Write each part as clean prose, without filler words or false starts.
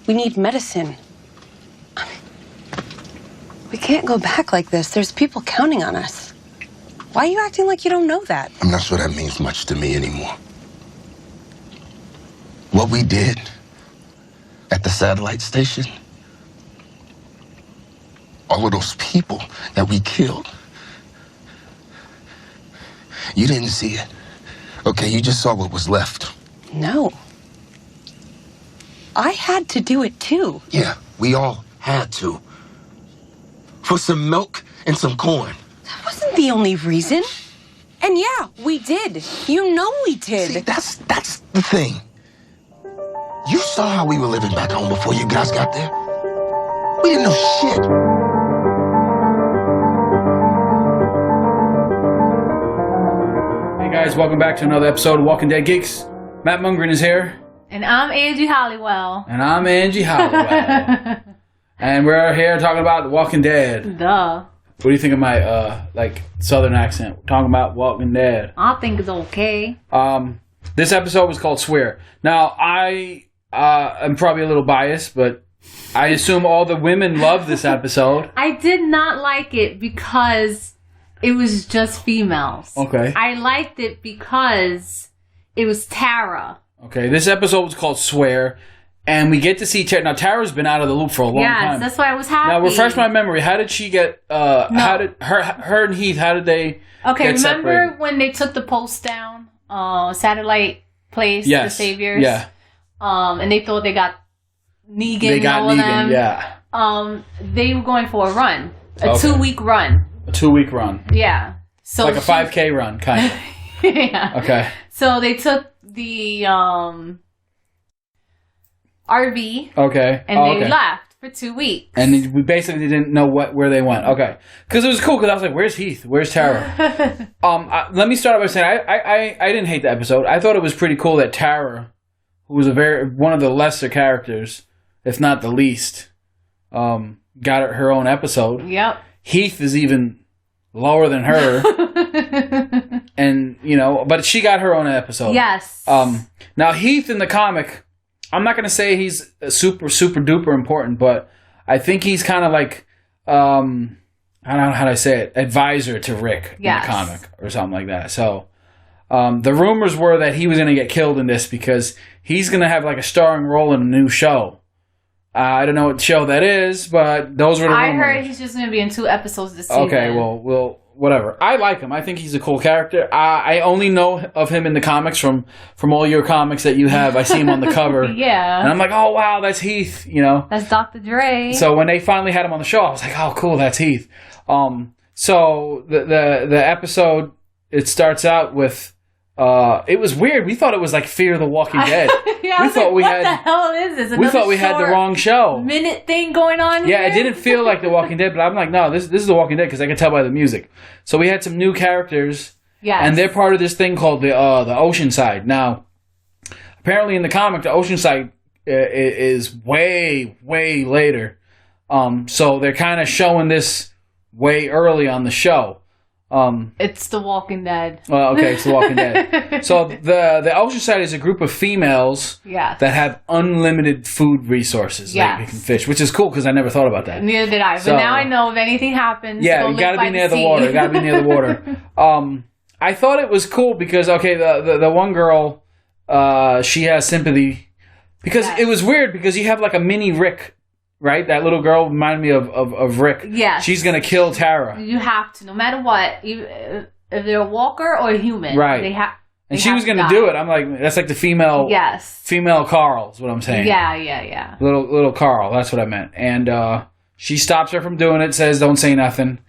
We need medicine. We can't go back like this. There's people counting on us. Why are you acting like you don't know that? I'm not sure that means much to me anymore. What we did at the satellite station, all of those people that we killed, you didn't see it. Okay, you just saw what was left. No. I had to do it too. Yeah, we all had to. For some milk and some corn. That wasn't the only reason. And yeah, we did. You know we did. See, that's the thing. You saw how we were living back home before you guys got there. We didn't know shit. Hey guys, welcome back to another episode of Walking Dead Geeks. Matt Mungren is here. And I'm Angie Hollywell. And I'm Angie Hollywell. And we're here talking about The Walking Dead. Duh. What do you think of my, southern accent? We're talking about Walking Dead. I think it's okay. This episode was called Swear. Now, I'm probably a little biased, but I assume all the women love this episode. I did not like it because it was just females. Okay. I liked it because it was Tara. Okay, this episode was called Swear, and we get to see Tara. Now, Tara's been out of the loop for a long time. Yes, that's why I was happy. Now, refresh my memory. How did she get, how did her and Heath, how did they Okay, get remember separated? when they took the post down, satellite place, the Saviors? Yeah. And they thought they got Negan. They got and all Negan, of them. yeah. They were going for a run, a Okay. 2-week run. A 2-week run. Yeah. So Like a 5K run, kind of. yeah. Okay. So they took the RV Okay. and they left for 2 weeks. And we basically didn't know where they went. Okay. Because it was cool, because I was like, where's Heath? Where's Tara? Let me start by saying, I didn't hate the episode. I thought it was pretty cool that Tara, who was one of the lesser characters, if not the least, got her own episode. Yep. Heath is even lower than her. And, but she got her own episode. Yes. Now, Heath in the comic, I'm not going to say he's super, super duper important, but I think he's kind of like, I don't know how to say it, advisor to Rick in the comic or something like that. So, the rumors were that he was going to get killed in this because he's going to have like a starring role in a new show. I don't know what show that is, but those were the rumors. I heard he's just going to be in 2 episodes this season. Okay, well, whatever. I like him. I think he's a cool character. I only know of him in the comics from all your comics that you have. I see him on the cover. Yeah. And I'm like, oh, wow, that's Heath, That's Dr. Dre. So when they finally had him on the show, I was like, oh, cool, that's Heath. So the episode, it starts out with, it was weird. We thought it was like Fear the Walking Dead. Yeah, what the hell is this? We thought we had the wrong show. Minute thing going on here? Yeah, it didn't feel like The Walking Dead, but I'm like, no, this is The Walking Dead because I can tell by the music. So we had some new characters, and they're part of this thing called the Oceanside. Now, apparently in the comic, the Oceanside is way, way later. So they're kind of showing this way early on the show. It's The Walking Dead. Well, okay, it's The Walking Dead. So the Oceanside is a group of females that have unlimited food resources. Yes. They can fish, which is cool because I never thought about that. Neither did I. So, but now I know if anything happens, yeah, you got to be near the water. You got to be near the water. I thought it was cool because the one girl, she has sympathy because it was weird because you have like a mini Rick. Right? That little girl reminded me of Rick. Yes. She's going to kill Tara. You have to, no matter what. If they're a walker or a human. Right. They have. And she was going to do it. I'm like, that's like the female. Yes. Female Carl is what I'm saying. Yeah. Little Carl. That's what I meant. And she stops her from doing it, says, don't say nothing.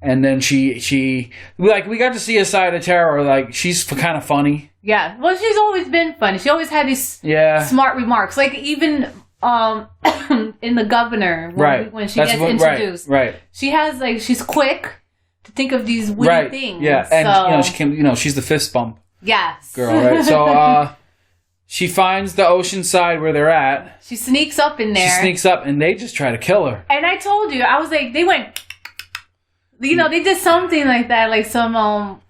And then we got to see a side of Tara, like, she's kind of funny. Yeah. Well, she's always been funny. She always had these smart remarks. Like, even in The Governor, when she gets introduced. Right. She has, she's quick to think of these witty things. Yeah, and, she's the fist bump girl, right? So, she finds the ocean side where they're at. She sneaks up in there. She sneaks up, and they just try to kill her. And I told you, I was like, they went, they did something like that, like some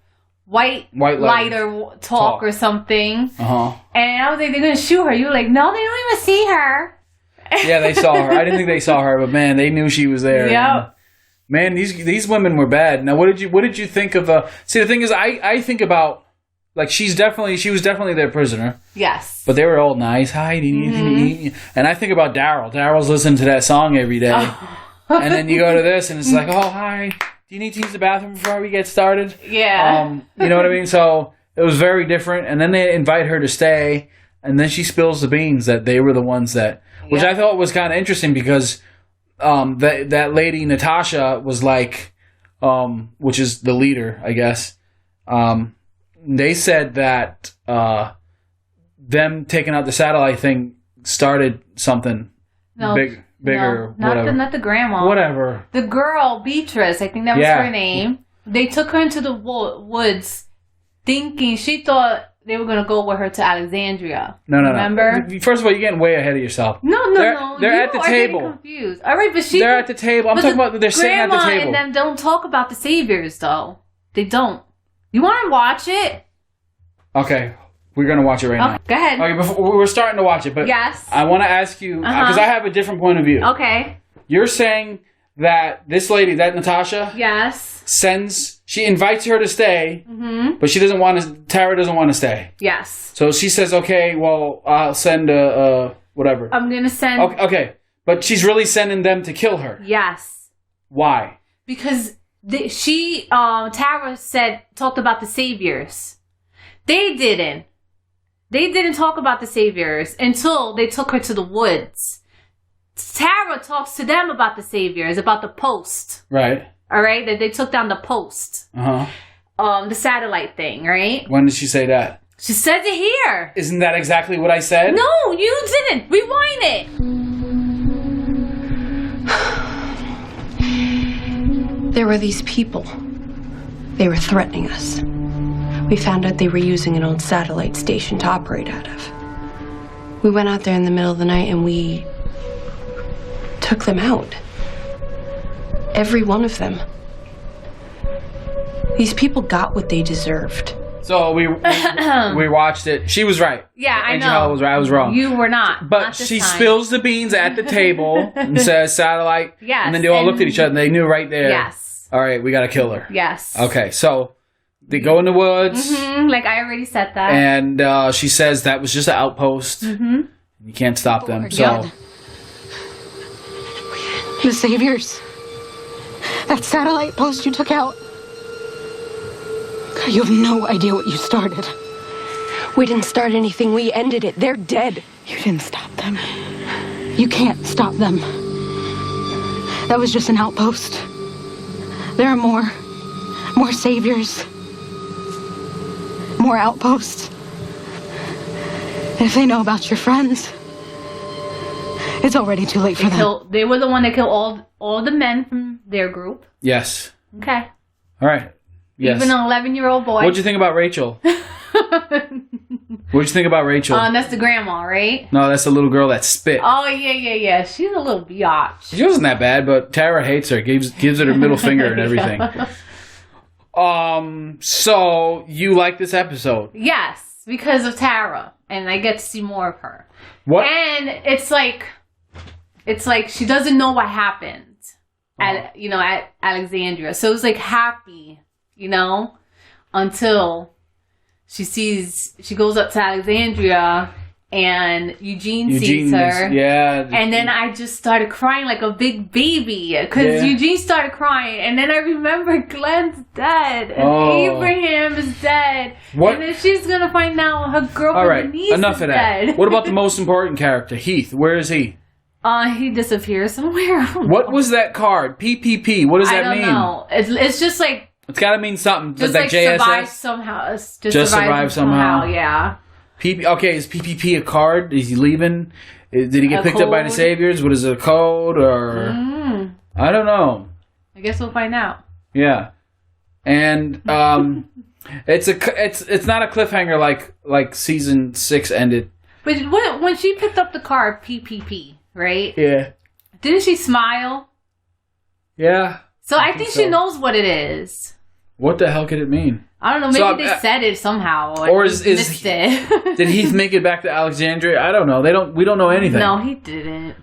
white lighter talk or something. Uh-huh. And I was like, they're going to shoot her. You were like, no, they don't even see her. Yeah, they saw her. I didn't think they saw her, but man, they knew she was there. Yep. Man, these women were bad. Now, what did you think of? See, the thing is, I think about like she was definitely their prisoner. Yes. But they were all nice. Hi, do you need anything to eat? And I think about Daryl. Daryl's listening to that song every day, and then you go to this, and it's like, oh hi, do you need to use the bathroom before we get started? Yeah. You know what I mean? So it was very different. And then they invite her to stay, and then she spills the beans that they were the ones that, which I thought was kind of interesting because. That lady Natasha was like, which is the leader, I guess. They said that them taking out the satellite thing started something bigger, whatever. Not the grandma. Whatever. The girl, Beatrice, I think that was her name. They took her into the woods, thinking she thought they were going to go with her to Alexandria. No. Remember? First of all, you're getting way ahead of yourself. No. They're at the table. Confused. All right, but they're at the table. I'm talking about they're sitting at the table. Grandma and them don't talk about the saviors, though. They don't. You want to watch it? Okay, we're going to watch it right now. Go ahead. Okay, we're starting to watch it, but yes. I want to ask you because I have a different point of view. Okay. You're saying that this lady, that Natasha, she invites her to stay, but she doesn't want to. Tara doesn't want to stay. Yes. So she says, "Okay, well, I'll send whatever." I'm gonna send. Okay, but she's really sending them to kill her. Yes. Why? Because Tara talked about the saviors. They didn't. They didn't talk about the saviors until they took her to the woods. Tara talks to them about the saviors, about the post. Right. All right, that they took down the post. The satellite thing, right? When did she say that? She said it here. Isn't that exactly what I said? No, you didn't. Rewind it. There were these people. They were threatening us. We found out they were using an old satellite station to operate out of. We went out there in the middle of the night and we took them out. Every one of them. These people got what they deserved. So we watched it. She was right. Yeah, I know. Angela was right. I was wrong. You were not. But not she spills the beans at the table and says satellite. Yes. And then they all looked at each other and they knew right there. Yes. All right, we got to kill her. Yes. Okay, so they go in the woods. Like I already said that. And she says that was just an outpost. You can't stop them. So the saviors. That satellite post you took out. You have no idea what you started. We didn't start anything. We ended it. They're dead. You didn't stop them. You can't stop them. That was just an outpost. There are more saviors. More outposts. And if they know about your friends, it's already too late for them. They were the one that killed all the men from their group. Yes. Okay. All right. Yes. Even an 11-year-old boy. What'd you think about Rachel? What'd you think about Rachel? That's the grandma, right? No, that's the little girl that spit. Oh, yeah. She's a little biatch. She wasn't that bad, but Tara hates her. Gives her the middle finger and everything. So you like this episode? Yes, because of Tara, and I get to see more of her. What? And it's like she doesn't know what happened at Alexandria, so it's like happy, until she goes up to Alexandria. And Eugene sees her. Yeah. And then I just started crying like a big baby. Because Eugene started crying. And then I remember Glenn's dead. And Abraham is dead. What? And then she's going to find out her girlfriend Denise enough is of that. dead. What about the most important character, Heath? Where is he? He disappears somewhere. What was that card? PPP. What does that mean? I don't know. It's just like... It's got to mean something. Just like JSS? Survive somehow. Just survive somehow. Yeah. Okay, is PPP a card? Is he leaving? Did he get picked up by the Saviors? What is it, a code? Or I don't know. I guess we'll find out. Yeah, and it's not a cliffhanger like season 6 ended. But when she picked up the card PPP, right? Yeah. Didn't she smile? Yeah. So I think she knows what it is. What the hell could it mean? I don't know. Maybe they said it somehow, or missed it. Did Heath make it back to Alexandria? I don't know. We don't know anything. No, he didn't.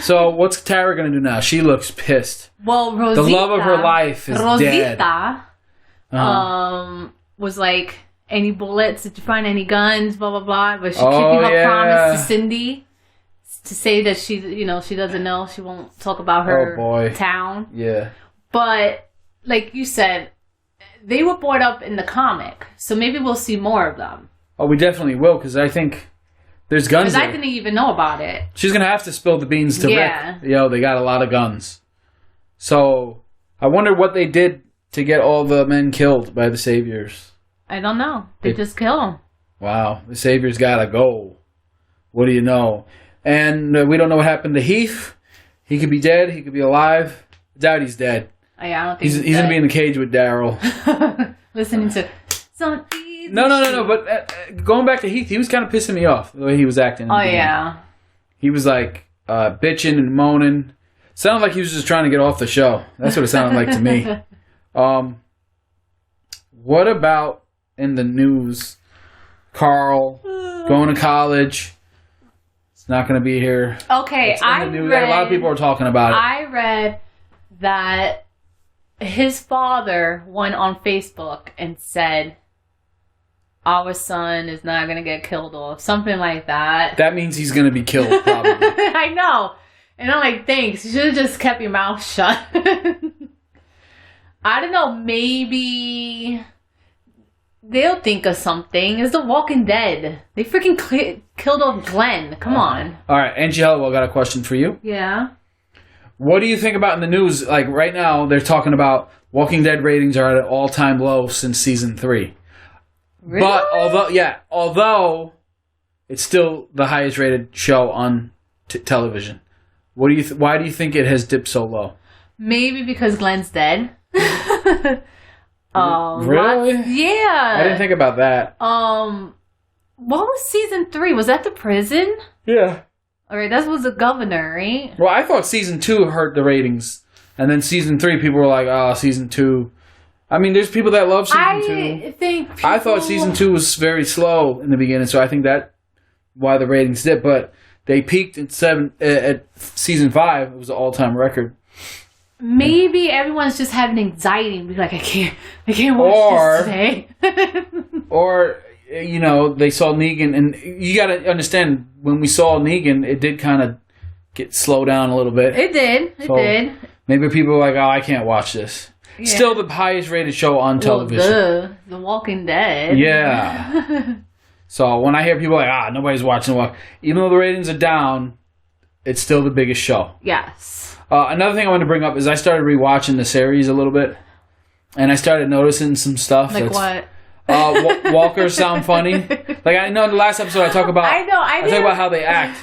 So what's Tara gonna do now? She looks pissed. Well, Rosita, The love of her life is dead. Was like, any bullets? Did you find any guns? Blah blah blah. But she keeping her yeah. promise to Cindy to say that she doesn't know. She won't talk about her town. Yeah. But like you said, they were brought up in the comic, so maybe we'll see more of them. Oh, we definitely will, because I think there's guns Because there. I didn't even know about it. She's going to have to spill the beans to Rick. Yo, they got a lot of guns. So, I wonder what they did to get all the men killed by the Saviors. I don't know. They just kill them. Wow, the Saviors got to go. What do you know? And we don't know what happened to Heath. He could be dead. He could be alive. I doubt he's dead. I don't think He's going to be in the cage with Daryl. Listening to some. No. But going back to Heath, he was kind of pissing me off the way he was acting. Oh, yeah. He was like bitching and moaning. Sounded like he was just trying to get off the show. That's what it sounded like to me. What about in the news? Carl going to college. It's not going to be here. Okay, A lot of people are talking about it. I read that his father went on Facebook and said, our son is not going to get killed off. Something like that. That means he's going to be killed, probably. I know. And I'm like, thanks. You should have just kept your mouth shut. I don't know. Maybe they'll think of something. It's The Walking Dead. They freaking killed off Glenn. Come on. All right, Angie Hollowell got a question for you. Yeah. What do you think about in the news? Like right now, they're talking about Walking Dead ratings are at an all-time low since season 3. Really? But although it's still the highest rated show on television, what do you? Why do you think it has dipped so low? Maybe because Glenn's dead. Really? Yeah. I didn't think about that. What was season 3? Was that the prison? Yeah. All right, that was the governor, right? Well, I thought season 2 hurt the ratings, and then season 3, people were like, "Oh, season 2." I mean, there's people that love season 2. I thought season 2 was very slow in the beginning, so I think that's why the ratings dipped. But they peaked at season 5. It was an all-time record. Maybe everyone's just having anxiety and be like, I can't watch this today. Or, they saw Negan, and you got to understand, when we saw Negan, it did kind of slow down a little bit. It did. Maybe people were like, "Oh, I can't watch this." Yeah. Still the highest rated show on television. The Walking Dead. Yeah. So when I hear people like, nobody's watching even though the ratings are down, it's still the biggest show. Yes. Another thing I want to bring up is I started rewatching the series a little bit, and I started noticing some stuff. Like what? Walkers sound funny. Like I know in the last episode I talk about. I know. I talk about how they act.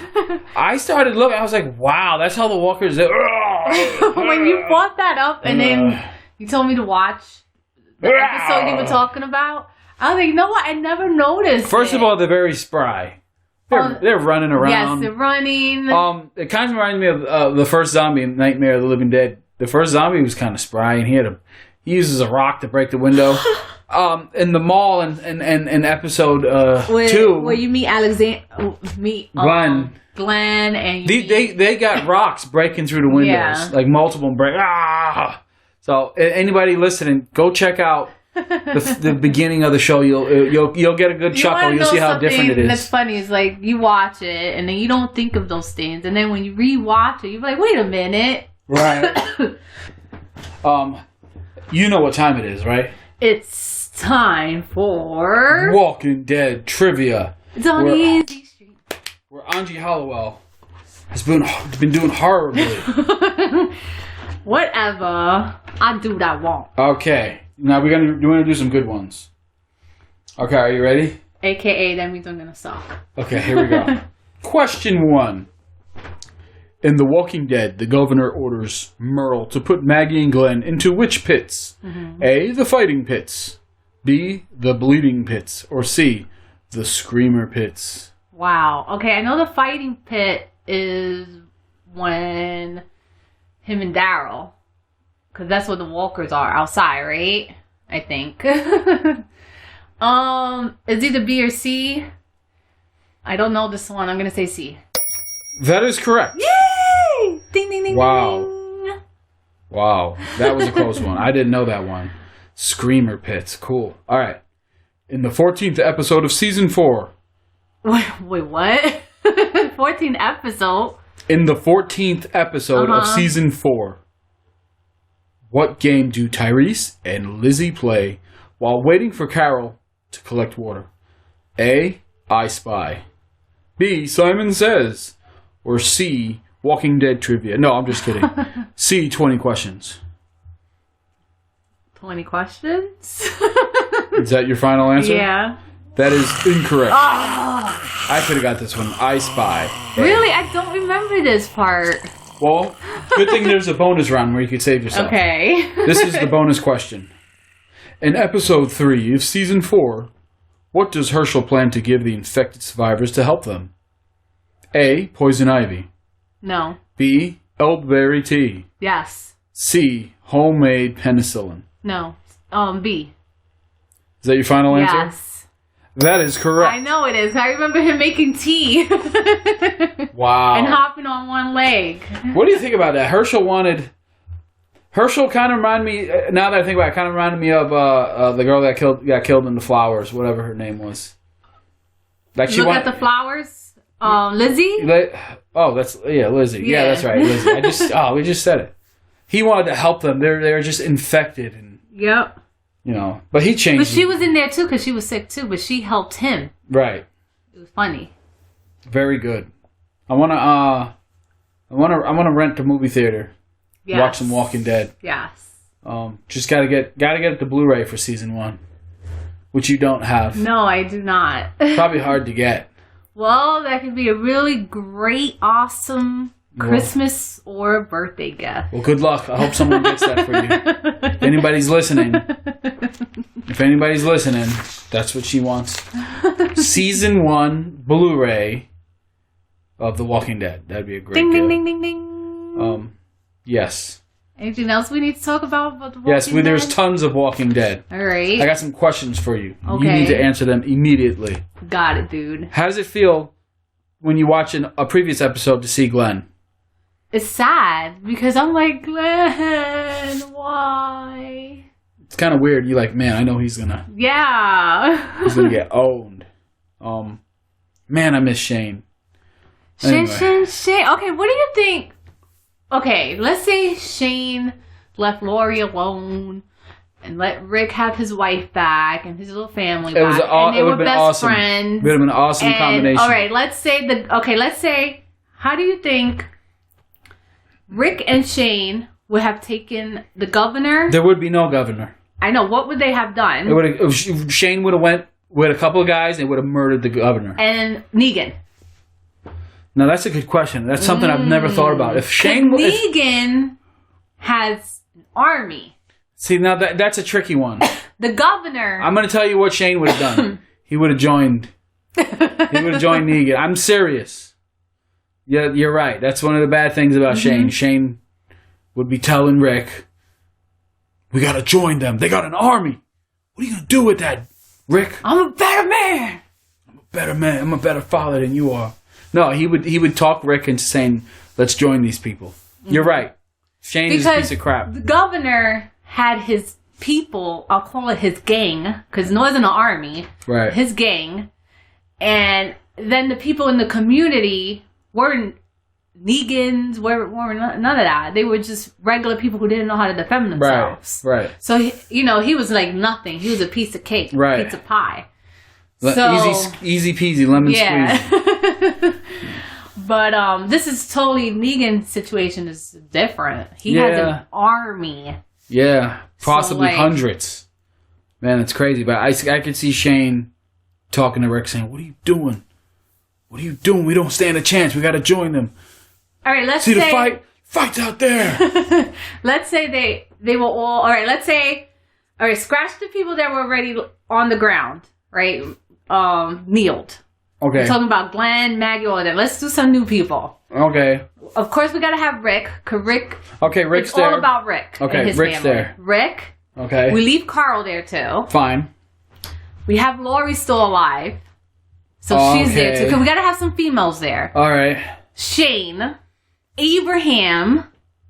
I started looking. I was like, wow, that's how the Walkers. When you brought that up, and then you told me to watch the episode you were talking about, I was like, you know what? I never noticed. First of all, they're very spry. They're running around. Yes, they're running. It kind of reminds me of the first zombie in Nightmare of the Living Dead. The first zombie was kind of spry, and he uses a rock to break the window. In the mall in episode 2, where you meet Glenn, and they got rocks breaking through the windows, like multiple break. So anybody listening, go check out the beginning of the show. You'll get a good chuckle. You'll see how different it is. That's funny. It's like you watch it and then you don't think of those things, and then when you rewatch it, you're like, wait a minute. Right. You know what time it is, right? It's time for Walking Dead trivia. It's on Easy Street. Where Angie Hollowell has been doing horribly. Whatever. I do what I want. Okay. Now we're gonna do some good ones. Okay, are you ready? AKA, that means I'm gonna suck. Okay, here we go. Question 1. In The Walking Dead, the governor orders Merle to put Maggie and Glenn into which pits? Mm-hmm. A, the fighting pits. B, the bleeding pits. Or C, the screamer pits. Wow. Okay, I know the fighting pit is when him and Daryl, because that's where the walkers are, outside, right? I think. It's either B or C. I don't know this one. I'm going to say C. That is correct. Yay! Ding, ding, ding, Wow. ding. Wow. That was a close one. I didn't know that one. Screamer pits. Cool. All right. In the 14th episode of season 4. Wait, what? 14 episode? In the 14th episode of season 4. What game do Tyrese and Lizzie play while waiting for Carol to collect water? A. I Spy. B. Simon Says. Or C. Walking Dead trivia. No, I'm just kidding. C. 20 questions. 20 questions? Is that your final answer? Yeah. That is incorrect. I could have got this one. I Spy. Really? I don't remember this part. Well, good thing there's a bonus round where you could save yourself. Okay. This is the bonus question. In episode 3 of season 4, what does Herschel plan to give the infected survivors to help them? A. Poison ivy. No. B. Elderberry tea. Yes. C. Homemade penicillin. No. B. Is that your final answer? Yes. That is correct. I know it is. I remember him making tea. Wow. And hopping on one leg. What do you think about that? Herschel kind of reminded me, now that I think about it, kind of reminded me of the girl that got killed in the flowers, whatever her name was. Like Look at the flowers. Lizzie? Lizzie. Yeah, that's right, Lizzie. We just said it. He wanted to help them. They're just infected, and Yep. But he changed. But she was in there too because she was sick too. But she helped him. Right. It was funny. Very good. I wanna rent the movie theater. Yes. Watch some Walking Dead. Yes. Just gotta get the Blu-ray for season 1, which you don't have. No, I do not. Probably hard to get. Well, that could be a really great, awesome Christmas or birthday gift. Well, good luck. I hope someone gets that for you. If anybody's listening, that's what she wants. Season 1 Blu-ray of The Walking Dead. That'd be a great Ding, gift. ding, ding, ding, ding. Yes. Anything else we need to talk about The Walking Yes, there's Dead? tons of Walking Dead. All right. I got some questions for you. Okay. You need to answer them immediately. Got it, dude. How does it feel when you watch a previous episode to see Glenn? It's sad because I'm like, Glenn, why? It's kind of weird. You're like, man, I know he's gonna Yeah. get owned. Man, I miss Shane. Anyway. Shane. Okay, what do you think? Okay, let's say Shane left Lori alone and let Rick have his wife back and his little family back. And they were best friends. It would have been an awesome combination. All right, let's say, how do you think Rick and Shane would have taken the governor? There would be no governor. I know. What would they have done? Shane would have went with a couple of guys and would have murdered the governor. And Negan. Now that's a good question. That's something I've never thought about. If Shane, Negan has an army. See, now that's a tricky one. The governor. I'm going to tell you what Shane would have done. He would have joined. Negan. I'm serious. Yeah, you're right. That's one of the bad things about Shane. Shane would be telling Rick, "We got to join them. They got an army. What are you going to do with that, Rick? I'm a better man. Better man. I'm a better father than you are." No, he would talk Rick into saying, "Let's join these people." You're right. Shane is a piece of crap. The governor had his people, I'll call it his gang, because it wasn't an army. Right. His gang. And then the people in the community weren't Negans, weren't none of that. They were just regular people who didn't know how to defend themselves. Right. So, he was like nothing. He was a piece of cake, right. Pizza pie. Easy peasy, lemon squeezy. But this is totally Negan's situation is different. He has an army. Yeah, possibly So, hundreds. Man, it's crazy. But I could see Shane talking to Rick saying, "What are you doing? What are you doing? We don't stand a chance. We got to join them." All right, let's see say... the fight. Fight's out there. Let's say they were all... All right, let's say... All right, scratch the people that were already on the ground, right? Kneeled. Okay. We're talking about Glenn, Maggie, all of that. Let's do some new people. Okay. Of course, we got to have Rick, because Rick... Okay, Rick's it's there. all about Rick Okay, and his Rick's family. there. Rick. Okay. We leave Carl there, too. Fine. We have Lori still alive. So she's there, too. Because we got to have some females there. All right. Shane. Abraham.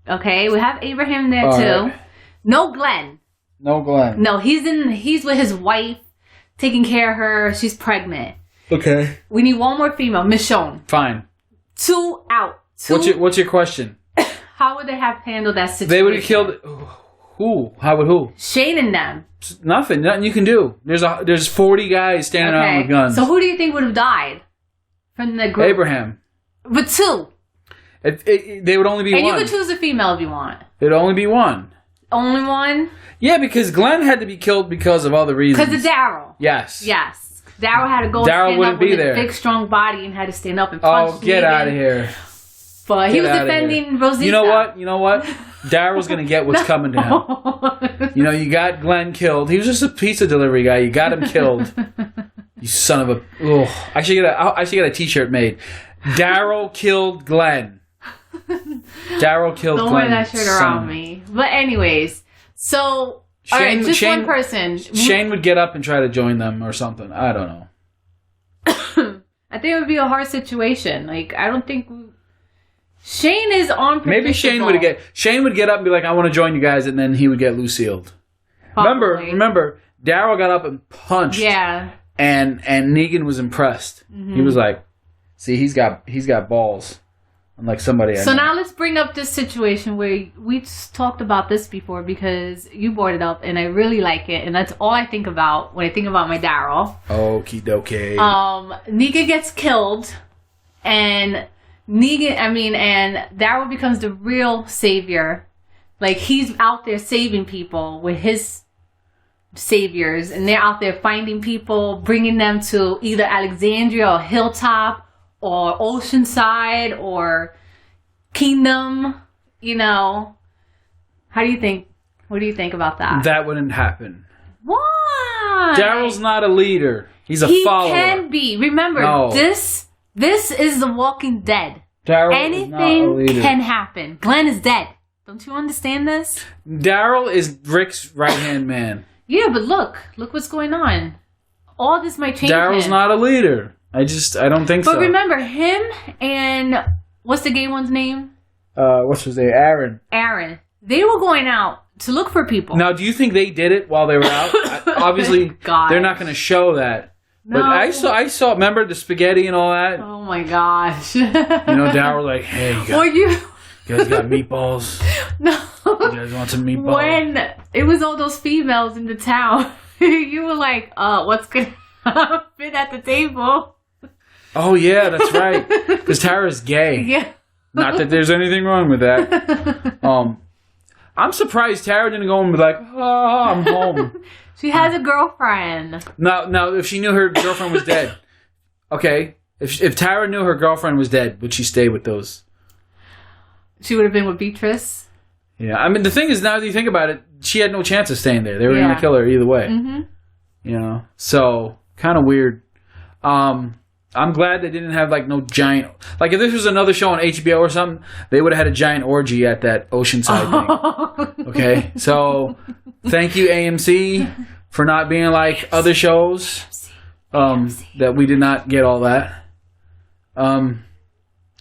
Okay, we have Abraham there All too. right. No Glenn. No Glenn. No, he's with his wife, taking care of her. She's pregnant. Okay. We need one more female, Michonne. Fine. 2 out. 2. What's your question? How would they have handled that situation? They would have killed who? How would who? Shane and them. Nothing you can do. There's 40 guys standing around with guns. So who do you think would have died from the group? Abraham. But 2. They would only be And one. you could choose a female if you want. It'd only be one. Only one? Yeah, because Glenn had to be killed because of other reasons. Because of Daryl. Yes. Yes. Daryl had to go Daryl stand wouldn't up be with there. his big, strong body and had to stand up and punch Oh, get Negan. out of here. But he Get was outta defending here. Rosita. You know what? Daryl's going to get what's coming to him. You know, you got Glenn killed. He was just a pizza delivery guy. You got him killed. You son of a... Ugh. I should get a t-shirt made. Daryl killed Glenn. Daryl killed Don't Glenn. wear that shirt around me. But anyways, so... Alright, just one person. Shane would get up and try to join them or something. I don't know. I think it would be a hard situation. Like, I don't think... Shane is unpredictable. Maybe Shane would get up and be like, I want to join you guys, and then he would get Lucille'd. Probably. Remember, Daryl got up and punched. Yeah. And Negan was impressed. Mm-hmm. He was like, see, he's got balls. Unlike somebody I So know. now let's bring up this situation where we talked about this before because you brought it up and I really like it, and that's all I think about when I think about my Daryl. Okie dokie. Negan gets killed, and Daryl becomes the real savior. Like, he's out there saving people with his saviors, and they're out there finding people, bringing them to either Alexandria or Hilltop or Oceanside or Kingdom. You know, what do you think about that? That wouldn't happen. Why? Daryl's not a leader. He's a He follower. can be. Remember, No. this is The Walking Dead. Daryl is not a Anything leader. can happen. Glenn is dead. Don't you understand this? Daryl is Rick's right-hand man. Yeah, but look what's going on. All this might change. Daryl's him. not a leader. I don't think so. But remember, him and what's the gay one's name? What's his name? Aaron. Aaron. They were going out to look for people. Now, do you think they did it while they were out? Obviously, God. they're not going to show that. No. But I saw. Remember the spaghetti and all that? Oh my gosh. You know, Daryl like, hey, you guys got meatballs? No. You guys want some meatballs? When it was all those females in the town, you were like, what's gonna fit at the table? Oh yeah, that's right. Because Tara's gay. Yeah. Not that there's anything wrong with that. I'm surprised Tara didn't go and be like, oh, I'm home. She has a girlfriend. Now, if she knew her girlfriend was dead, okay. If Tara knew her girlfriend was dead, would she stay with those? She would have been with Beatrice. Yeah, I mean, the thing is, now that you think about it, she had no chance of staying there. They were Yeah. going to kill her either way. Mm-hmm. You know, so kind of weird. I'm glad they didn't have like no giant. Like if this was another show on HBO or something, they would have had a giant orgy at that Oceanside thing. Okay, so thank you AMC for not being like other shows. That we did not get all that.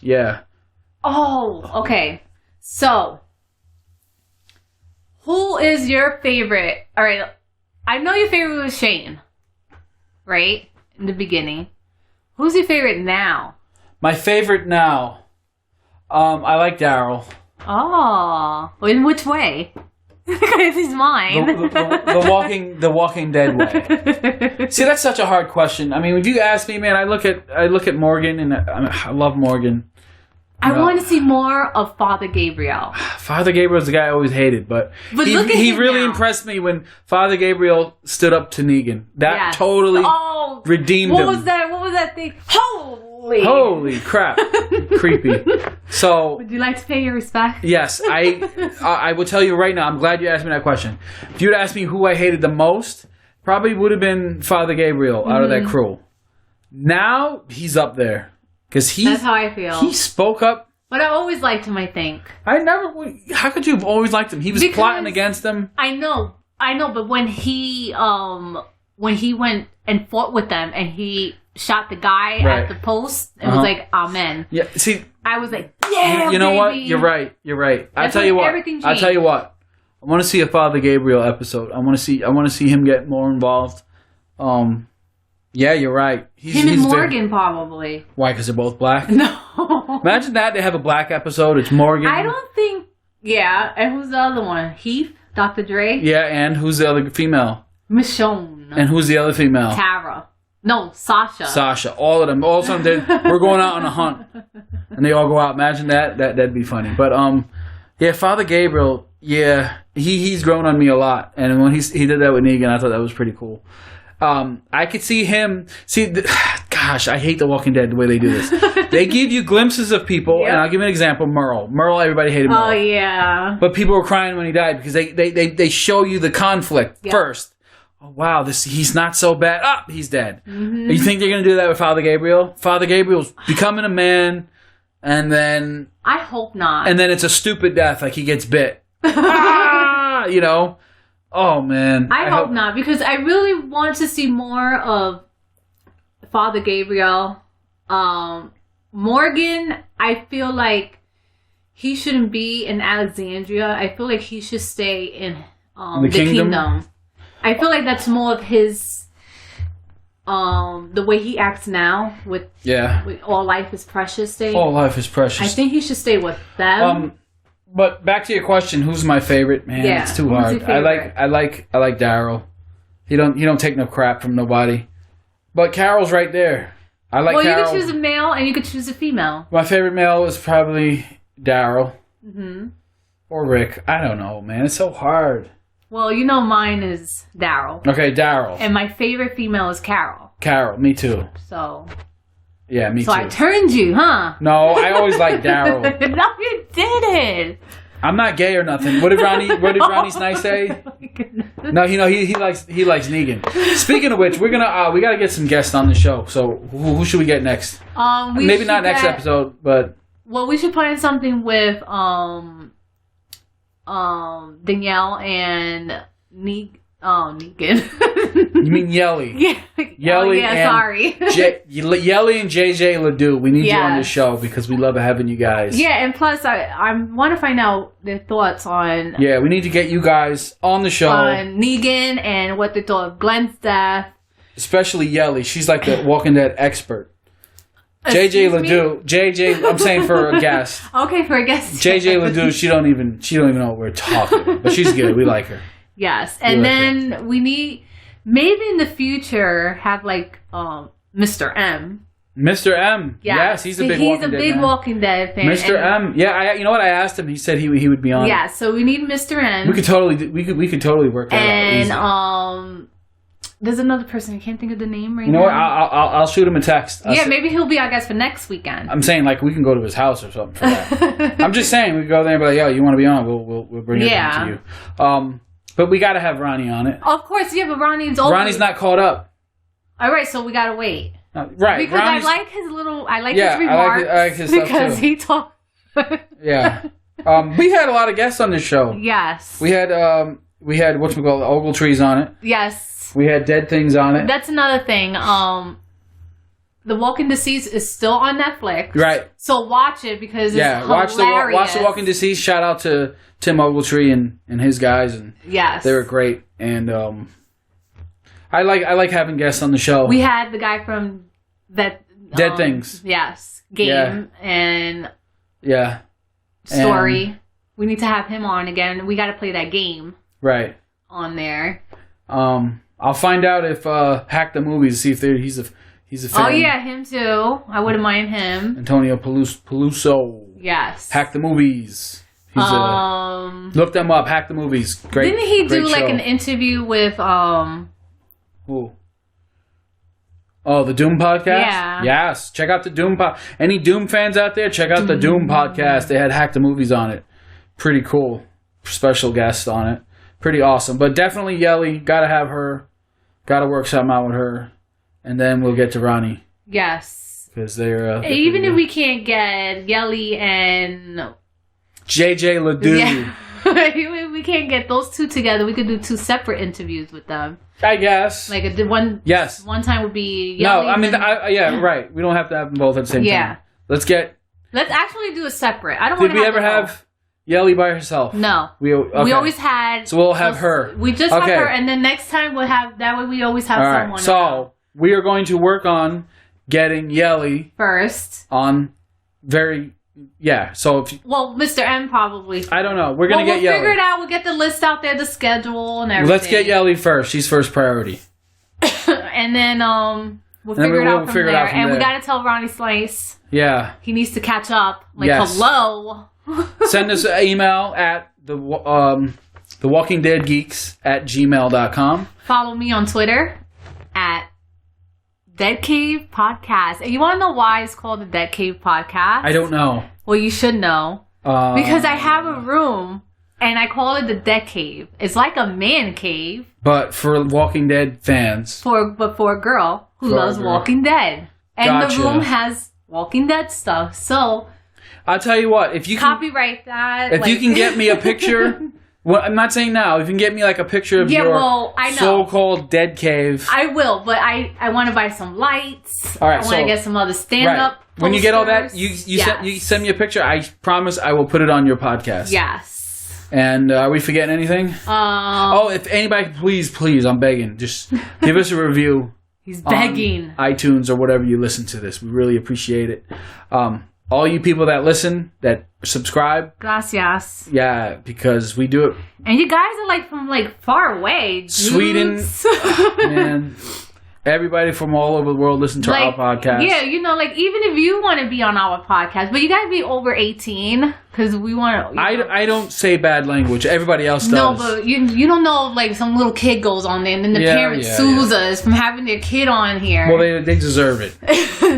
Yeah. Oh, okay. So, who is your favorite? All right, I know your favorite was Shane, right? In the beginning. Who's your favorite now? My favorite now. I like Daryl. Oh, in which way? Because he's mine. The Walking Dead way. See, that's such a hard question. I mean, if you ask me, man, I look at Morgan, and I love Morgan. I want to see more of Father Gabriel. Father Gabriel's the guy I always hated, but look at he him really now. impressed me when Father Gabriel stood up to Negan. That Yes. totally redeemed what him. was that? What was that thing? Holy crap. Creepy. So, Would you like to pay your respect? yes, I will tell you right now, I'm glad you asked me that question. If you'd asked me who I hated the most, probably would have been Father Gabriel out of that crew. Now, he's up there. Because That's how I feel. He spoke up. But I always liked him, I think. How could you have always liked him? He was plotting against them. I know, but when he went and fought with them and he shot the guy Right. at the post and Uh-huh. was like, "Amen." Yeah, see, I was like, "Yeah, you know what? baby." You're right. You're right. I That's tell you when what. everything I tell you what. I want to see a Father Gabriel episode. I want to see him get more involved. Yeah, you're right. Him and he's Morgan probably. Why? Because they're both black. No, Imagine that they have a black episode. It's Morgan. I don't think. Yeah, and who's the other one? Heath, Dr. Dre, Yeah, and who's the other female? Michonne, And who's the other female? Tara. No, Sasha. Sasha. All of them. All of them. We're going out on a hunt, and they all go out. Imagine that. That'd be funny. But yeah, Father Gabriel. Yeah, he's grown on me a lot, and when he did that with Negan, I thought that was pretty cool. I could see him. Gosh, I hate The Walking Dead the way they do this. They give you glimpses of people, and I'll give you an example. Merle, everybody hated Merle. Oh yeah. But people were crying when he died because they show you the conflict first. Oh, wow, he's not so bad. Ah, he's dead. Mm-hmm. You think they're going to do that with Father Gabriel? Father Gabriel's becoming a man, and then I hope not. it's a stupid death, like he gets bit. Ah, you know? Oh, man. I hope not, because I really want to see more of Father Gabriel. Morgan, I feel like he shouldn't be in Alexandria. I feel like he should stay in the kingdom. I feel like that's more of his, the way he acts now with all life is precious thing. All life is precious. I think he should stay with them. But back to your question, who's my favorite? Man, it's too who's hard. your favorite? I like Daryl. He don't take no crap from nobody. But Carol's right there. I like Carol. You could choose a male and you could choose a female. My favorite male is probably Daryl. Mm-hmm. Or Rick. I don't know, man. It's so hard. Well, you know mine is Daryl. Okay, Daryl. And my favorite female is Carol. Carol, me too. So. Yeah, me too. So I turned you, huh? No, I always liked Daryl. No, you didn't. I'm not gay or nothing. What did Ronnie Snice say? No, he likes Negan. Speaking of which, we gotta get some guests on the show. So who should we get next? Maybe not next episode, but we should plan something with Danielle and Negan. You mean Yelly? Yeah. Yelly sorry. Yelly and JJ Ledoux. We need you on the show because we love having you guys. Yeah, and plus I want to find out their thoughts on. Yeah, we need to get you guys on the show. On Negan and what they thought of Glenn's death. Especially Yelly. She's like the Walking Dead expert. JJ Ledoux. JJ, I'm saying for a guest. Okay, for a guest. JJ Ledoux, she don't even know what we're talking about. But she's good. We like her. Yes. And then we need maybe in the future have like Mr. M. Mr. M. Yes, he's a big Walking Dead fan. Mr. M. Yeah, you know what I asked him? He said he would be on. Yeah, so we need Mr. M. We could totally work that out. And there's another person, I can't think of the name right now. You know what? I'll shoot him a text. Maybe he'll be our guest for next weekend. I'm saying like we can go to his house or something for that. I'm just saying we can go there and be like, yo, you want to be on? We'll bring it to you. But we got to have Ronnie on it. Of course, yeah, but Ronnie's not caught up. All right, so we got to wait. Right. Because Ronnie's, I like his remarks. I like his stuff because too. he talked. Yeah. We had a lot of guests on this show. Yes. We had whatchamacallit, Ogletrees on it. Yes. We had Dead Things on it. That's another thing. The Walking Deceased is still on Netflix. Right. So watch it because it's watch hilarious. the Walking Deceased. Shout out to Tim Ogletree and his guys, and they were great. And I like having guests on the show. We had the guy from that Dead Things. Yes, game and story. We need to have him on again. We got to play that game. Right. On there. I'll find out if Hack the Movies, see if he's a fan. Oh yeah, him too. I wouldn't mind him. Antonio Peluso. Yes. Hack the Movies. Look them up. Hack the Movies. Great. Didn't he do like show. an interview with Who? Oh, the Doom podcast? Yeah. Yes. Check out the Doom Any Doom fans out there? Check out the Doom podcast. They had Hack the Movies on it. Pretty cool. Special guest on it. Pretty awesome. But definitely Yelly. Gotta have her. Gotta work something out with her. And then we'll get to Ronnie. Yes. Because they're even if we can't get Yelly and JJ Ledoux. Yeah. we can't get those two together. We could do 2 separate interviews with them. I guess. Like one. Yes. One time would be. No, Yelly I mean, and- yeah, right. We don't have to have them both at the same Yeah. time. Let's actually do a separate. I don't. Did wanna we ever have Yelly by herself? No. We always had. So we'll have her. We just have her, and then next time we'll have. That way we always have All right. someone. So we are going to work on getting Yelly first. on very. Yeah. So if Well, Mr. M probably. I don't know. We're gonna get we'll Yelly. figure it out. We'll get the list out there, the schedule, and everything. Let's get Yelly first. She's first priority. And then we'll then figure it we'll out from figure it there. out from And we there. gotta tell Ronnie Slice Yeah. he needs to catch up. Like, Yes. hello. Send us an email at the Walking Dead Geeks at gmail.com. Follow me on Twitter at Dead Cave Podcast. And you want to know why it's called the Dead Cave Podcast? I don't know. Well, you should know. Because I have a room and I call it the Dead Cave. It's like a man cave. But for Walking Dead fans. But for a girl who For a loves girl. Walking Dead. And Gotcha. the room has Walking Dead stuff. So, I'll tell you what, if you can copyright that. if you can get me a picture, well, I'm not saying now, if you can get me like a picture of Yeah, your well, I know. so-called dead cave. I will, but I want to buy some lights. All right, I want to so- get some other stand-up Right. When you get all that, posters. you send me a picture. I promise I will put it on your podcast. Yes. And are we forgetting anything? If anybody, please, I'm begging, just give us a review. He's begging. On iTunes or whatever you listen to this. We really appreciate it. All you people that listen, that subscribe, Gracias. yeah, because we do it, And you guys are like from like far away. Dudes. Sweden. man. Everybody from all over the world listen to our podcast. Yeah, you know, like even if you want to be on our podcast, but you got to be over 18 because we want to. I don't say bad language. Everybody else does. No, but you don't know if, like some little kid goes on there and then the parent sues us from having their kid on here. Well, they deserve it.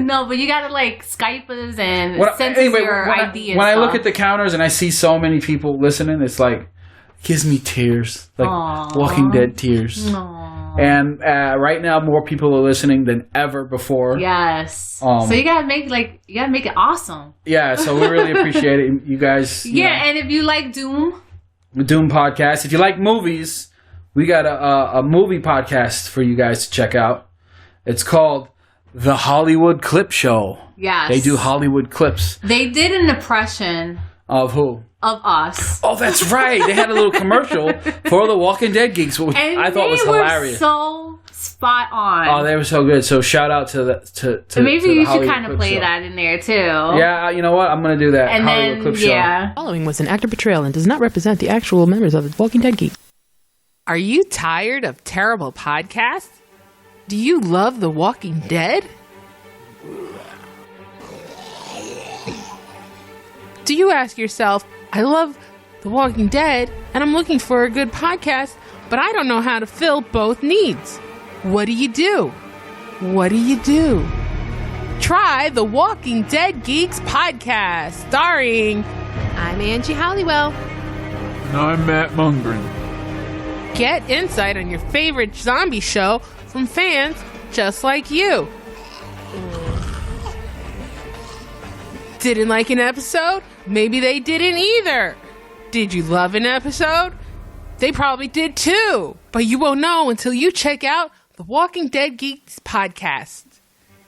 No, but you got to like Skype us and When- send anyway, us your when ID and when I look stuff. at the counters and I see so many people listening, it's like gives me tears, like Aw. Walking Dead tears. Aw. And right now, more people are listening than ever before. Yes. Um, so you gotta make it awesome. Yeah, so we really appreciate it, you guys. you Yeah, know, and if you like Doom, the Doom podcast. If you like movies, we got a movie podcast for you guys to check out. It's called The Hollywood Clip Show. yes, They do Hollywood clips They did an impression of who? of us. Oh, that's right. They had a little commercial for the Walking Dead geeks, which And I thought was they were hilarious. so spot on. Oh, they were so good. So shout out to the to Maybe to the you should Hollywood kind of Clip play Show. that in there too. Yeah, you know what? I'm gonna do that. And Hollywood then Clip Show. yeah, Following was an actor portrayal and does not represent the actual members of the Walking Dead Geek. Are you tired of terrible podcasts? Do you love The Walking Dead? Do you ask yourself, I love The Walking Dead and I'm looking for a good podcast, but I don't know how to fill both needs? What do you do? What do you do? Try the Walking Dead Geeks podcast, starring I'm Angie Halliwell. And I'm Matt Mungren. Get insight on your favorite zombie show from fans just like you. Didn't like an episode? Maybe they didn't either. Did you love an episode? They probably did too. But you won't know until you check out the Walking Dead Geeks podcast.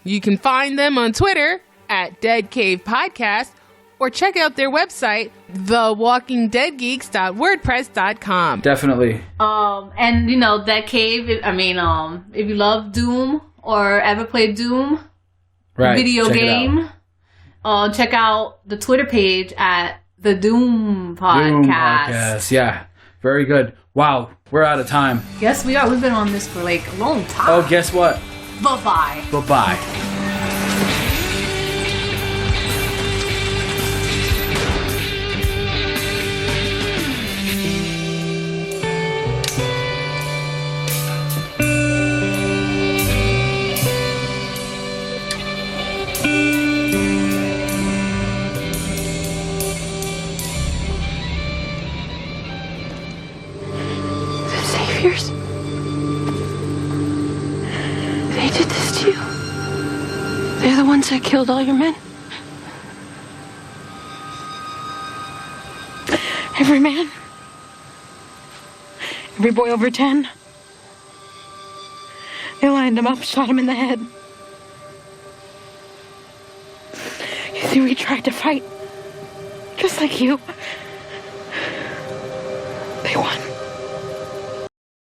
You can find them on Twitter at Dead Cave Podcast or check out their website, thewalkingdeadgeeks.wordpress.com. Definitely. and you know that cave. If you love Doom or ever played Doom Right. video check it game, check out the Twitter page at the Doom Podcast. Doom podcast. Yeah. Very good. Wow. We're out of time. Yes, we are. We've been on this for like a long time. Oh, guess what? Bye-bye. Bye-bye. The Saviors? They did this to you? They're the ones that killed all your men? Every man Every boy over 10. They lined him up, shot him in the head. You see, we tried to fight. Just like you. They won.